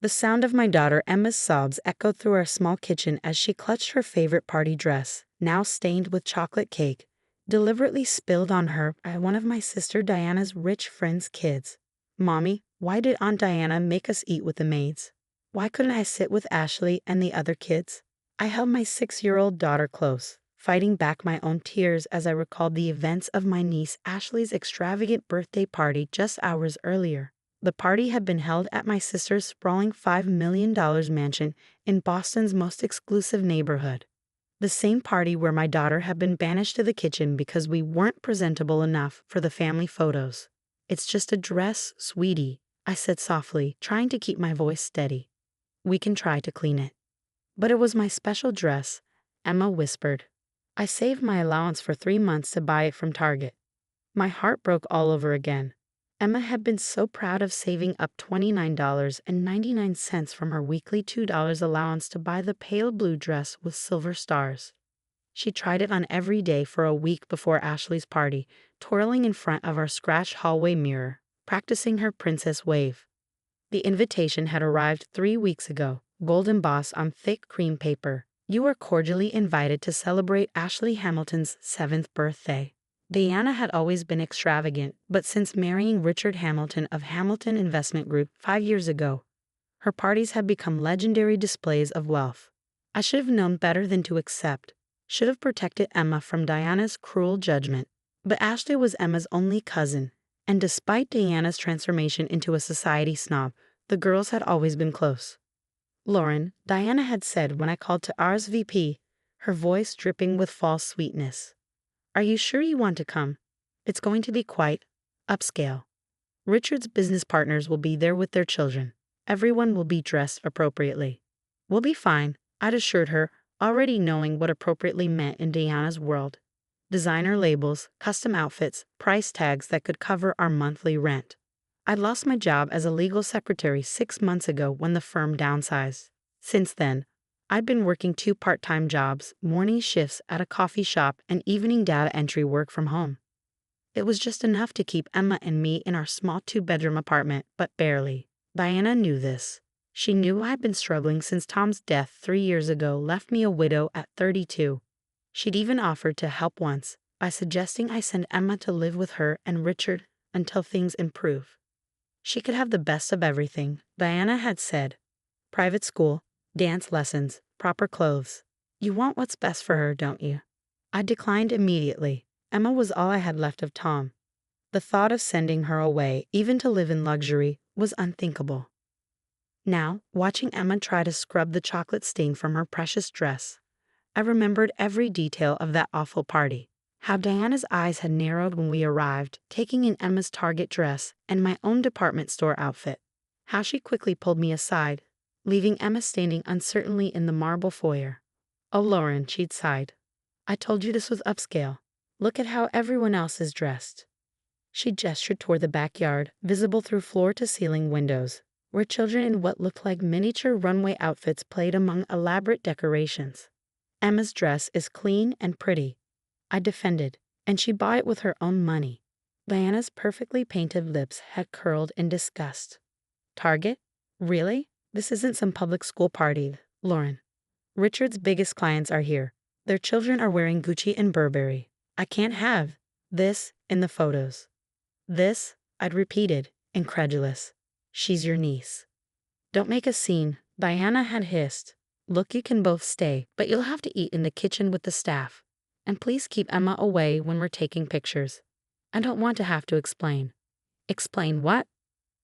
The sound of my daughter Emma's sobs echoed through our small kitchen as she clutched her favorite party dress, now stained with chocolate cake, deliberately spilled on her by one of my sister Diana's rich friend's kids. "Mommy, why did Aunt Diana make us eat with the maids? Why couldn't I sit with Ashley and the other kids?" I held my 6-year-old daughter close, fighting back my own tears as I recalled the events of my niece Ashley's extravagant birthday party just hours earlier. The party had been held at my sister's sprawling $5 million mansion in Boston's most exclusive neighborhood. The same party where my daughter had been banished to the kitchen because we weren't presentable enough for the family photos. "It's just a dress, sweetie," I said softly, trying to keep my voice steady. "We can try to clean it." "But it was my special dress," Emma whispered. "I saved my allowance for 3 months to buy it from Target." My heart broke all over again. Emma had been so proud of saving up $29.99 from her weekly $2 allowance to buy the pale blue dress with silver stars. She tried it on every day for a week before Ashley's party, twirling in front of our scratched hallway mirror, practicing her princess wave. The invitation had arrived 3 weeks ago, gold embossed on thick cream paper. "You are cordially invited to celebrate Ashley Hamilton's 7th birthday." Diana had always been extravagant, but since marrying Richard Hamilton of Hamilton Investment Group 5 years ago, her parties had become legendary displays of wealth. I should have known better than to accept, should have protected Emma from Diana's cruel judgment. But Ashley was Emma's only cousin, and despite Diana's transformation into a society snob, the girls had always been close. "Lauren," Diana had said when I called to RSVP, her voice dripping with false sweetness, "are you sure you want to come? It's going to be quite upscale. Richard's business partners will be there with their children. Everyone will be dressed appropriately." "We'll be fine," I'd assured her, already knowing what appropriately meant in Diana's world. Designer labels, custom outfits, price tags that could cover our monthly rent. I'd lost my job as a legal secretary 6 months ago when the firm downsized. Since then, I'd been working 2 part-time jobs, morning shifts at a coffee shop and evening data entry work from home. It was just enough to keep Emma and me in our small 2-bedroom apartment, but barely. Diana knew this. She knew I'd been struggling since Tom's death 3 years ago left me a widow at 32. She'd even offered to help once by suggesting I send Emma to live with her and Richard until things improve. She could have the best of everything, Diana had said. Private school, dance lessons, proper clothes. "You want what's best for her, don't you?" I declined immediately. Emma was all I had left of Tom. The thought of sending her away, even to live in luxury, was unthinkable. Now, watching Emma try to scrub the chocolate stain from her precious dress, I remembered every detail of that awful party. How Diana's eyes had narrowed when we arrived, taking in Emma's Target dress and my own department store outfit. How she quickly pulled me aside, leaving Emma standing uncertainly in the marble foyer. "Oh, Lauren," she'd sighed. "I told you this was upscale. Look at how everyone else is dressed." She gestured toward the backyard, visible through floor-to-ceiling windows, where children in what looked like miniature runway outfits played among elaborate decorations. "Emma's dress is clean and pretty," I defended, "and she bought it with her own money." Diana's perfectly painted lips had curled in disgust. "Target? Really? This isn't some public school party, Lauren. Richard's biggest clients are here. Their children are wearing Gucci and Burberry. I can't have this in the photos." "This?" I'd repeated, incredulous. "She's your niece." "Don't make a scene," Diana had hissed. "Look, you can both stay, but you'll have to eat in the kitchen with the staff. And please keep Emma away when we're taking pictures. I don't want to have to explain." "Explain what?"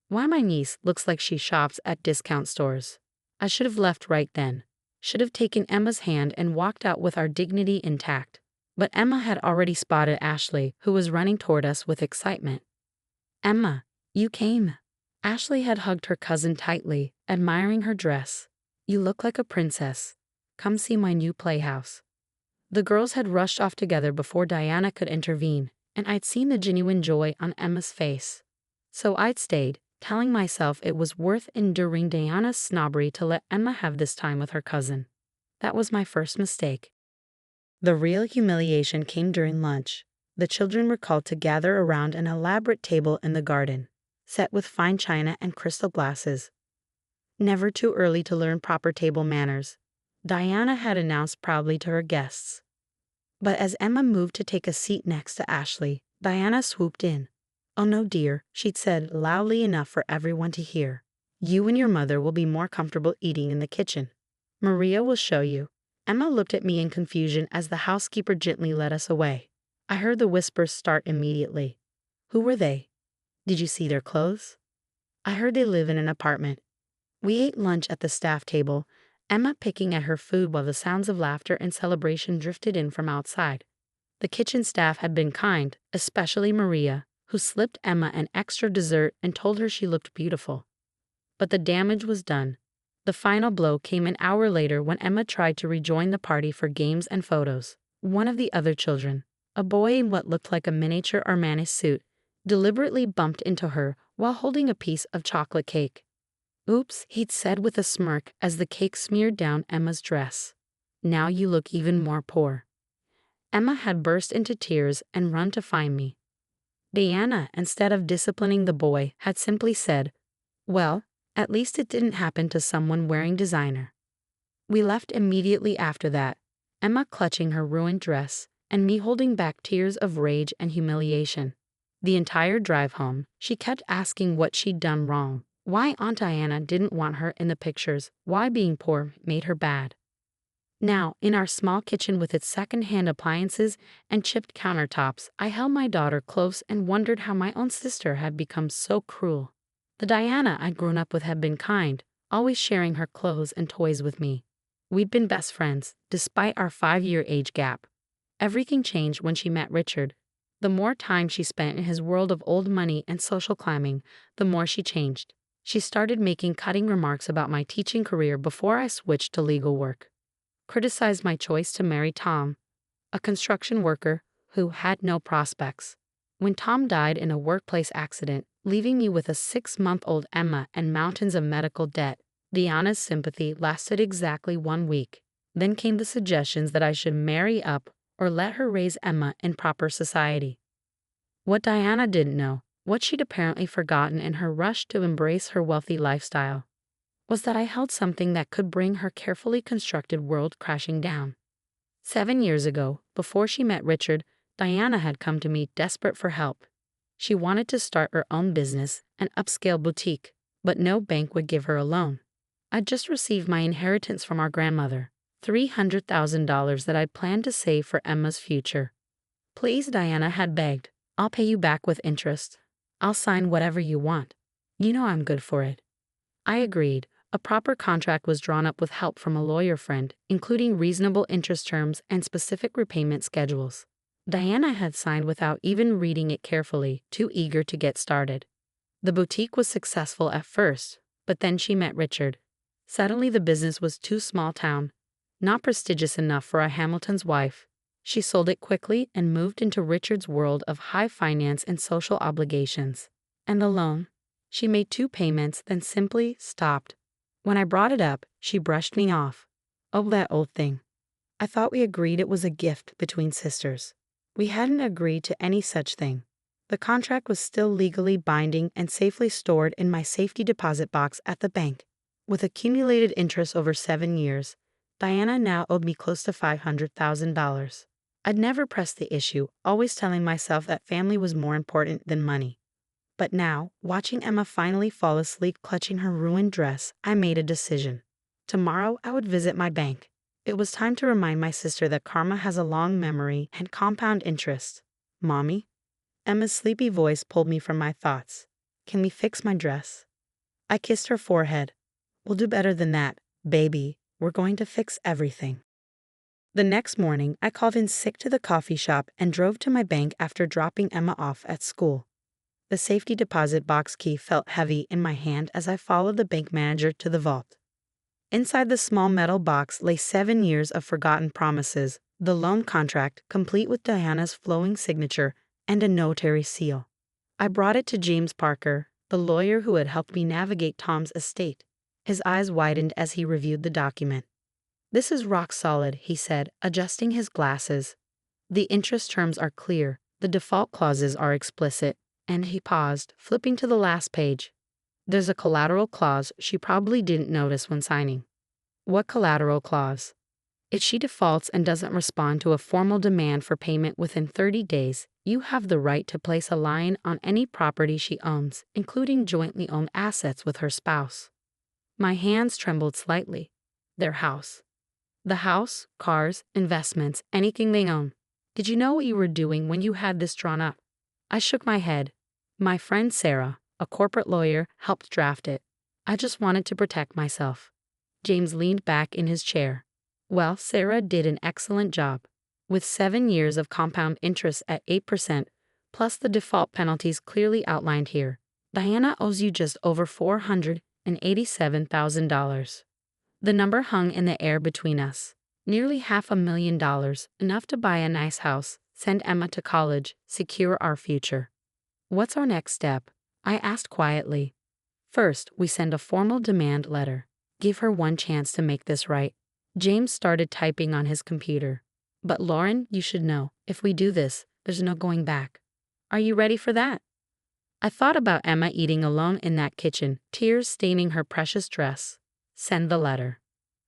"Why my niece looks like she shops at discount stores." I should have left right then. Should have taken Emma's hand and walked out with our dignity intact. But Emma had already spotted Ashley, who was running toward us with excitement. "Emma, you came." Ashley had hugged her cousin tightly, admiring her dress. "You look like a princess. Come see my new playhouse." The girls had rushed off together before Diana could intervene, and I'd seen the genuine joy on Emma's face. So I'd stayed, telling myself it was worth enduring Diana's snobbery to let Emma have this time with her cousin. That was my first mistake. The real humiliation came during lunch. The children were called to gather around an elaborate table in the garden, set with fine china and crystal glasses. Never too early to learn proper table manners, Diana had announced proudly to her guests. But as Emma moved to take a seat next to Ashley, Diana swooped in. "Oh no, dear," she'd said loudly enough for everyone to hear. "You and your mother will be more comfortable eating in the kitchen. Maria will show you." Emma looked at me in confusion as the housekeeper gently led us away. I heard the whispers start immediately. "Who were they? Did you see their clothes?" "I heard they live in an apartment." We ate lunch at the staff table, Emma picking at her food while the sounds of laughter and celebration drifted in from outside. The kitchen staff had been kind, especially Maria, who slipped Emma an extra dessert and told her she looked beautiful. But the damage was done. The final blow came an hour later when Emma tried to rejoin the party for games and photos. One of the other children, a boy in what looked like a miniature Armani suit, deliberately bumped into her while holding a piece of chocolate cake. "Oops," he'd said with a smirk as the cake smeared down Emma's dress. "Now you look even more poor." Emma had burst into tears and run to find me. Diana, instead of disciplining the boy, had simply said, "Well, at least it didn't happen to someone wearing designer." We left immediately after that, Emma clutching her ruined dress, and me holding back tears of rage and humiliation. The entire drive home, she kept asking what she'd done wrong, why Aunt Diana didn't want her in the pictures, why being poor made her bad. Now, in our small kitchen with its second-hand appliances and chipped countertops, I held my daughter close and wondered how my own sister had become so cruel. The Diana I'd grown up with had been kind, always sharing her clothes and toys with me. We'd been best friends, despite our 5-year age gap. Everything changed when she met Richard. The more time she spent in his world of old money and social climbing, the more she changed. She started making cutting remarks about my teaching career before I switched to legal work. Criticized my choice to marry Tom, a construction worker who had no prospects. When Tom died in a workplace accident, leaving me with a 6-month-old Emma and mountains of medical debt, Diana's sympathy lasted exactly 1 week. Then came the suggestions that I should marry up or let her raise Emma in proper society. What Diana didn't know, what she'd apparently forgotten in her rush to embrace her wealthy lifestyle, was that I held something that could bring her carefully constructed world crashing down. 7 years ago, before she met Richard, Diana had come to me desperate for help. She wanted to start her own business, an upscale boutique, but no bank would give her a loan. I'd just received my inheritance from our grandmother, $300,000 that I'd planned to save for Emma's future. "Please," Diana had begged, "I'll pay you back with interest. I'll sign whatever you want. You know I'm good for it." I agreed. A proper contract was drawn up with help from a lawyer friend, including reasonable interest terms and specific repayment schedules. Diana had signed without even reading it carefully, too eager to get started. The boutique was successful at first, but then she met Richard. Suddenly the business was too small town, not prestigious enough for a Hamilton's wife. She sold it quickly and moved into Richard's world of high finance and social obligations. And the loan? She made 2 payments, then simply stopped. When I brought it up, she brushed me off. "Oh, that old thing. I thought we agreed it was a gift between sisters." We hadn't agreed to any such thing. The contract was still legally binding and safely stored in my safety deposit box at the bank. With accumulated interest over 7 years, Diana now owed me close to $500,000. I'd never pressed the issue, always telling myself that family was more important than money. But now, watching Emma finally fall asleep clutching her ruined dress, I made a decision. Tomorrow I would visit my bank. It was time to remind my sister that karma has a long memory and compound interest. "Mommy?" Emma's sleepy voice pulled me from my thoughts. "Can we fix my dress?" I kissed her forehead. "We'll do better than that, baby. We're going to fix everything." The next morning, I called in sick to the coffee shop and drove to my bank after dropping Emma off at school. The safety deposit box key felt heavy in my hand as I followed the bank manager to the vault. Inside the small metal box lay 7 years of forgotten promises, the loan contract complete with Diana's flowing signature and a notary seal. I brought it to James Parker, the lawyer who had helped me navigate Tom's estate. His eyes widened as he reviewed the document. "This is rock solid," he said, adjusting his glasses. "The interest terms are clear, the default clauses are explicit," and he paused, flipping to the last page. There's a collateral clause she probably didn't notice when signing. What collateral clause? If she defaults and doesn't respond to a formal demand for payment within 30 days, you have the right to place a lien on any property she owns, including jointly owned assets with her spouse. My hands trembled slightly. Their house. The house, cars, investments, anything they own. Did you know what you were doing when you had this drawn up? I shook my head. My friend Sarah, a corporate lawyer, helped draft it. I just wanted to protect myself. James leaned back in his chair. Well, Sarah did an excellent job. With 7 years of compound interest at 8%, plus the default penalties clearly outlined here, Diana owes you just over $487,000. The number hung in the air between us. Nearly $500,000, enough to buy a nice house, send Emma to college, secure our future. What's our next step? I asked quietly. First, we send a formal demand letter. Give her one chance to make this right. James started typing on his computer. But Lauren, you should know, if we do this, there's no going back. Are you ready for that? I thought about Emma eating alone in that kitchen, tears staining her precious dress. Send the letter.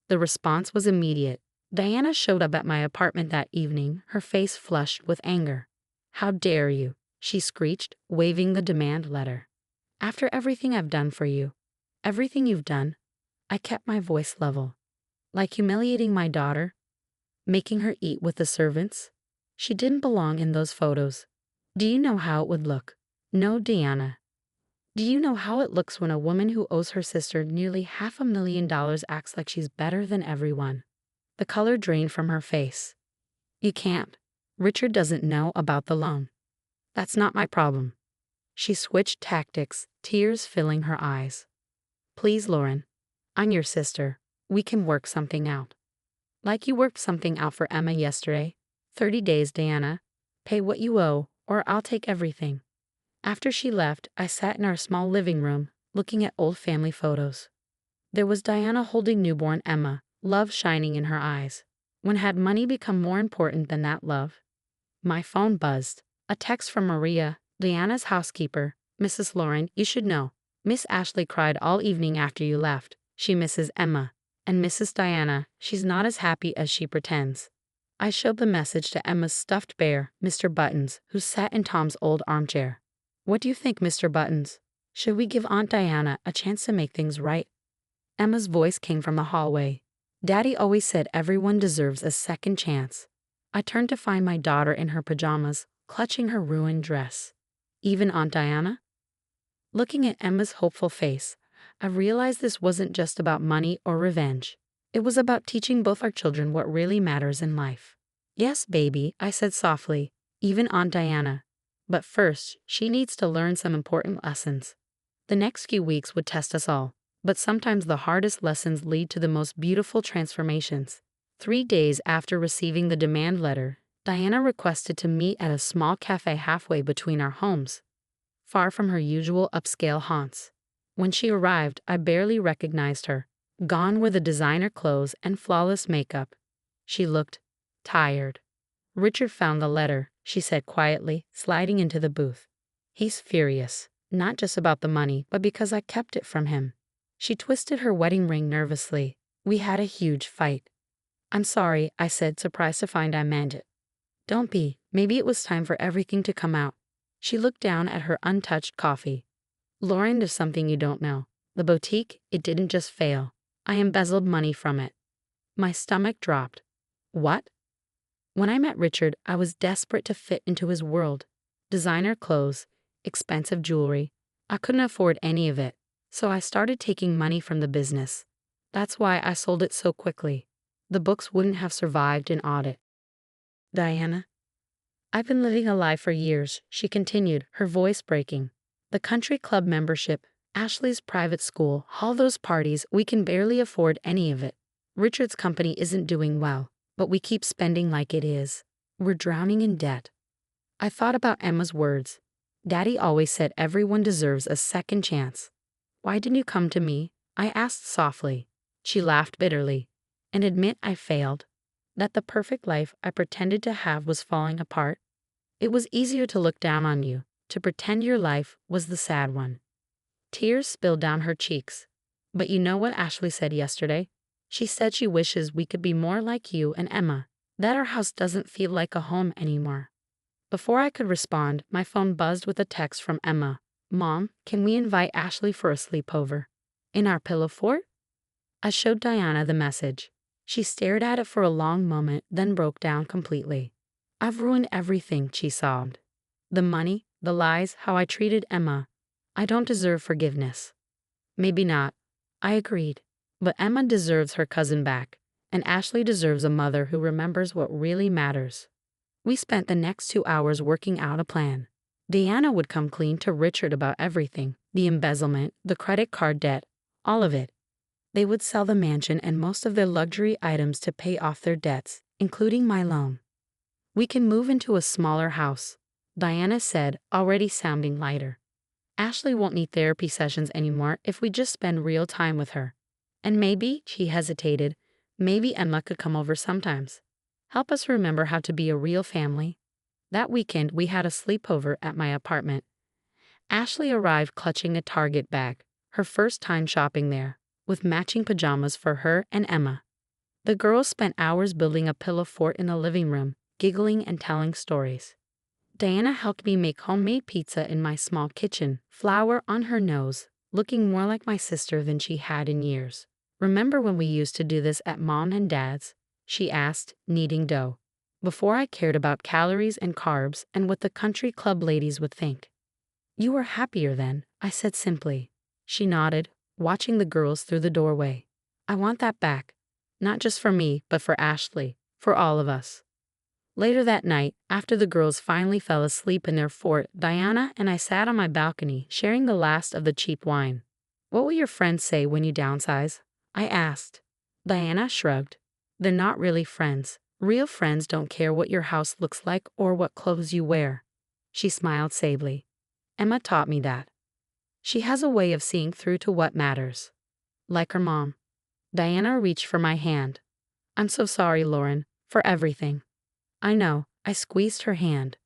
The response was immediate. Diana showed up at my apartment that evening, her face flushed with anger. How dare you? She screeched, waving the demand letter. After everything I've done for you, everything you've done, I kept my voice level. Like humiliating my daughter, making her eat with the servants. She didn't belong in those photos. Do you know how it would look? No, Diana. Do you know how it looks when a woman who owes her sister nearly $500,000 acts like she's better than everyone? The color drained from her face. You can't. Richard doesn't know about the loan. That's not my problem. She switched tactics, tears filling her eyes. Please, Lauren. I'm your sister. We can work something out. Like you worked something out for Emma yesterday. 30 days, Diana. Pay what you owe, or I'll take everything. After she left, I sat in our small living room, looking at old family photos. There was Diana holding newborn Emma, love shining in her eyes. When had money become more important than that love? My phone buzzed. A text from Maria, Diana's housekeeper. Mrs. Lauren, you should know. Miss Ashley cried all evening after you left. She misses Emma. And Mrs. Diana, she's not as happy as she pretends. I showed the message to Emma's stuffed bear, Mr. Buttons, who sat in Tom's old armchair. What do you think, Mr. Buttons? Should we give Aunt Diana a chance to make things right? Emma's voice came from the hallway. Daddy always said everyone deserves a second chance. I turned to find my daughter in her pajamas, clutching her ruined dress. Even Aunt Diana? Looking at Emma's hopeful face, I realized this wasn't just about money or revenge. It was about teaching both our children what really matters in life. Yes, baby, I said softly, even Aunt Diana. But first, she needs to learn some important lessons. The next few weeks would test us all, but sometimes the hardest lessons lead to the most beautiful transformations. 3 days after receiving the demand letter, Diana requested to meet at a small cafe halfway between our homes, far from her usual upscale haunts. When she arrived, I barely recognized her. Gone were the designer clothes and flawless makeup. She looked tired. Richard found the letter, she said quietly, sliding into the booth. He's furious, not just about the money, but because I kept it from him. She twisted her wedding ring nervously. We had a huge fight. I'm sorry, I said, surprised to find I meant it. Don't be. Maybe it was time for everything to come out. She looked down at her untouched coffee. Lauren, there's something you don't know. The boutique, it didn't just fail. I embezzled money from it. My stomach dropped. What? When I met Richard, I was desperate to fit into his world. Designer clothes, expensive jewelry. I couldn't afford any of it, so I started taking money from the business. That's why I sold it so quickly. The books wouldn't have survived an audit. Diana? I've been living a lie for years, she continued, her voice breaking. The country club membership, Ashley's private school, all those parties, we can barely afford any of it. Richard's company isn't doing well, but we keep spending like it is. We're drowning in debt. I thought about Emma's words. Daddy always said everyone deserves a second chance. Why didn't you come to me? I asked softly. She laughed bitterly. And admit I failed. That the perfect life I pretended to have was falling apart. It was easier to look down on you, to pretend your life was the sad one. Tears spilled down her cheeks. But you know what Ashley said yesterday? She said she wishes we could be more like you and Emma, that our house doesn't feel like a home anymore. Before I could respond, my phone buzzed with a text from Emma. Mom, can we invite Ashley for a sleepover? In our pillow fort? I showed Diana the message. She stared at it for a long moment, then broke down completely. I've ruined everything, she sobbed. The money, the lies, how I treated Emma. I don't deserve forgiveness. Maybe not. I agreed. But Emma deserves her cousin back, and Ashley deserves a mother who remembers what really matters. We spent the next 2 hours working out a plan. Diana would come clean to Richard about everything, the embezzlement, the credit card debt, all of it. They would sell the mansion and most of their luxury items to pay off their debts, including my loan. We can move into a smaller house, Diana said, already sounding lighter. Ashley won't need therapy sessions anymore if we just spend real time with her. And maybe, she hesitated, maybe Emma could come over sometimes. Help us remember how to be a real family. That weekend, we had a sleepover at my apartment. Ashley arrived clutching a Target bag, her first time shopping there, with matching pajamas for her and Emma. The girls spent hours building a pillow fort in the living room, giggling and telling stories. Diana helped me make homemade pizza in my small kitchen, flour on her nose, looking more like my sister than she had in years. Remember when we used to do this at Mom and Dad's? She asked, kneading dough. Before I cared about calories and carbs and what the country club ladies would think. You were happier then, I said simply. She nodded, watching the girls through the doorway. I want that back. Not just for me, but for Ashley, for all of us. Later that night, after the girls finally fell asleep in their fort, Diana and I sat on my balcony, sharing the last of the cheap wine. What will your friends say when you downsize? I asked. Diana shrugged. They're not really friends. Real friends don't care what your house looks like or what clothes you wear. She smiled sadly. Emma taught me that. She has a way of seeing through to what matters. Like her mom. Diana reached for my hand. I'm so sorry, Lauren, for everything. I know, I squeezed her hand.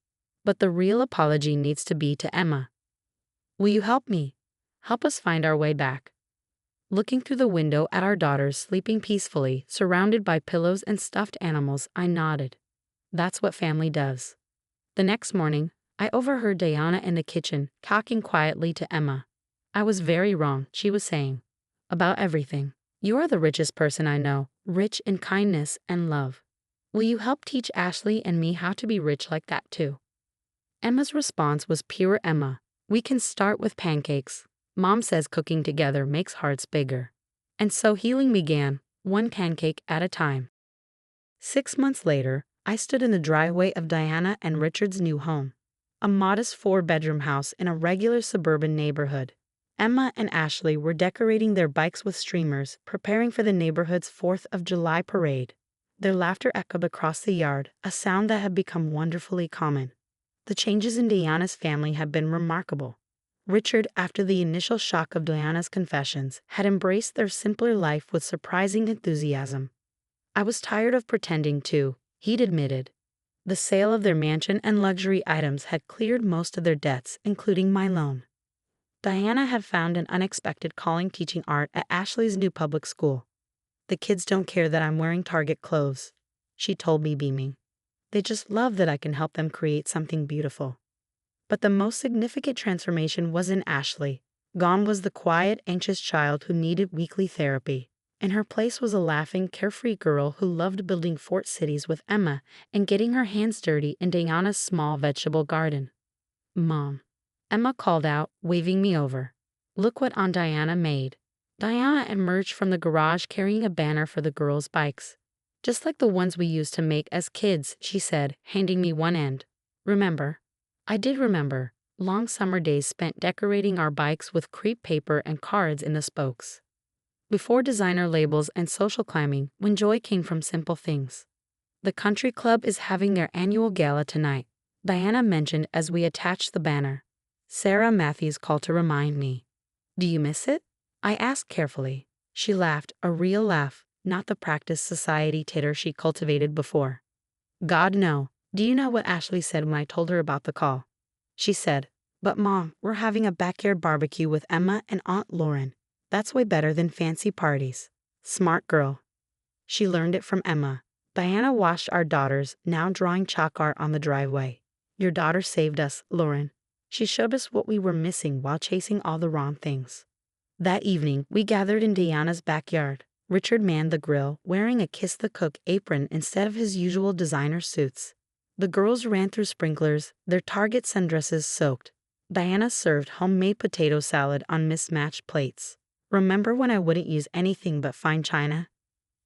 But the real apology needs to be to Emma. Will you help me? Help us find our way back. Looking through the window at our daughters sleeping peacefully, surrounded by pillows and stuffed animals, I nodded. That's what family does. The next morning, I overheard Diana in the kitchen, talking quietly to Emma. I was very wrong, she was saying. About everything. You are the richest person I know, rich in kindness and love. Will you help teach Ashley and me how to be rich like that too? Emma's response was pure Emma. We can start with pancakes. Mom says cooking together makes hearts bigger. And so healing began, one pancake at a time. 6 months later, I stood in the driveway of Diana and Richard's new home. A modest 4-bedroom house in a regular suburban neighborhood. Emma and Ashley were decorating their bikes with streamers, preparing for the neighborhood's 4th of July parade. Their laughter echoed across the yard, a sound that had become wonderfully common. The changes in Diana's family had been remarkable. Richard, after the initial shock of Diana's confessions, had embraced their simpler life with surprising enthusiasm. I was tired of pretending too, he'd admitted. The sale of their mansion and luxury items had cleared most of their debts, including my loan. Diana had found an unexpected calling teaching art at Ashley's new public school. The kids don't care that I'm wearing Target clothes, she told me, beaming. They just love that I can help them create something beautiful. But the most significant transformation was in Ashley. Gone was the quiet, anxious child who needed weekly therapy. In her place was a laughing, carefree girl who loved building fort cities with Emma and getting her hands dirty in Diana's small vegetable garden. Mom. Emma called out, waving me over. Look what Aunt Diana made. Diana emerged from the garage carrying a banner for the girls' bikes. Just like the ones we used to make as kids, she said, handing me one end. Remember? I did remember. Long summer days spent decorating our bikes with crepe paper and cards in the spokes. Before designer labels and social climbing, when joy came from simple things. The country club is having their annual gala tonight, Diana mentioned as we attached the banner. Sarah Matthews called to remind me. Do you miss it? I asked carefully. She laughed, a real laugh, not the practiced society titter she cultivated before. God, no. Do you know what Ashley said when I told her about the call? She said, But Mom, we're having a backyard barbecue with Emma and Aunt Lauren. That's way better than fancy parties. Smart girl. She learned it from Emma. Diana watched our daughters, now drawing chalk art on the driveway. Your daughter saved us, Lauren. She showed us what we were missing while chasing all the wrong things. That evening, we gathered in Diana's backyard. Richard manned the grill, wearing a Kiss the Cook apron instead of his usual designer suits. The girls ran through sprinklers, their Target sundresses soaked. Diana served homemade potato salad on mismatched plates. Remember when I wouldn't use anything but fine china?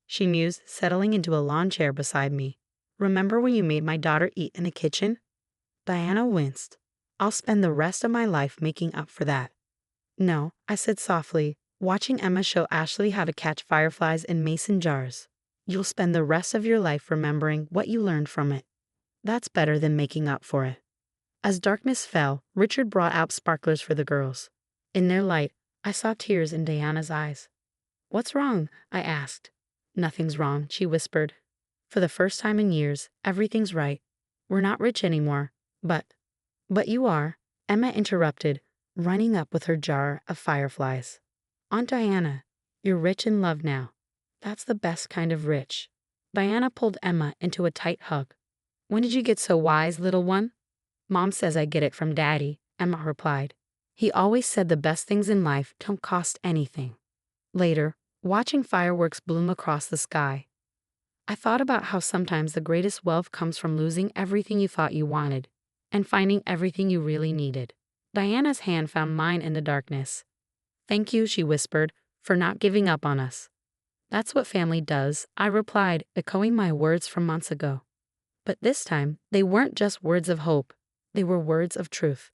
She mused, settling into a lawn chair beside me. Remember when you made my daughter eat in the kitchen? Diana winced. I'll spend the rest of my life making up for that. No, I said softly, watching Emma show Ashley how to catch fireflies in mason jars. You'll spend the rest of your life remembering what you learned from it. That's better than making up for it. As darkness fell, Richard brought out sparklers for the girls. In their light, I saw tears in Diana's eyes. What's wrong? I asked. Nothing's wrong, she whispered. For the first time in years, everything's right. We're not rich anymore, but you are, Emma interrupted, running up with her jar of fireflies. Aunt Diana, you're rich in love now. That's the best kind of rich. Diana pulled Emma into a tight hug. When did you get so wise, little one? Mom says I get it from Daddy, Emma replied. He always said the best things in life don't cost anything. Later, watching fireworks bloom across the sky, I thought about how sometimes the greatest wealth comes from losing everything you thought you wanted and finding everything you really needed. Diana's hand found mine in the darkness. Thank you, she whispered, for not giving up on us. That's what family does, I replied, echoing my words from months ago. But this time, they weren't just words of hope, they were words of truth.